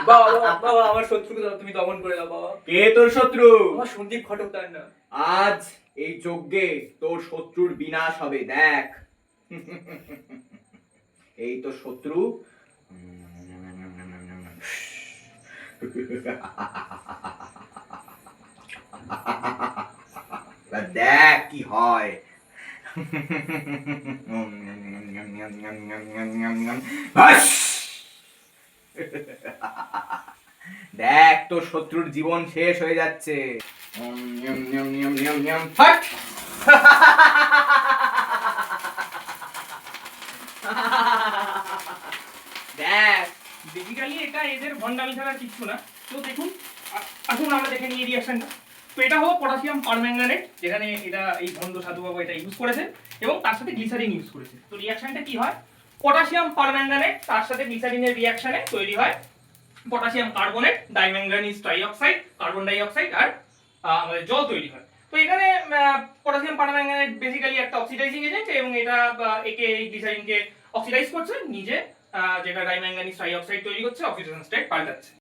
বাবা বাবা বাবা, আমার শত্রুকে দাও, তুমি দমন করে দাও বাবা। কে তোর শত্রু? আমার সন্দীপ ঘটক তার না। আজ এই যজ্ঞে তোর শত্রুর বিনাশ হবে, দেখ। এই তো শত্রু। দেখ কি হয়। দেখ তোর শত্রুর জীবন শেষ হয়ে যাচ্ছে। ফাট! দেখ, বেসিক্যালি এটা এদের ভন্ডামি ছাড়া কিচ্ছু না। তো দেখুন, আসুন আমরা দেখে নিই রিয়াকশনটা। তো এটা হলো পটাশিয়াম পারম্যাঙ্গানেট, যেখানে এটা এই ভন্ড সাধুবাবু এটা ইউজ করেছে এবং তার সাথে গ্লিসারিন ইউজ করেছে। তো রিয়াকশনটা কি হয়? পটাশিয়াম পারম্যাঙ্গানেট তার সাথে গ্লিসারিনের রিয়াকশনে তৈরি হয় potassium carbonate, ডাইম্যাঙ্গানিজ trioxide, carbon die oxide আর আমাদের জল তৈরি হয়। তো এখানে পটাশিয়াম পারম্যাঙ্গানেট বেসিক্যালি একটা অক্সিডাইজিং এজেন্ট এবং এটা একে এই গ্লিসারিনকে অক্সিডাইজ করছে, নিজে যেটা ডাইম্যাঙ্গানিজ ট্রাইঅক্সাইড তৈরি করছে, অক্সিডেশন স্টেট পাল্টাচ্ছে।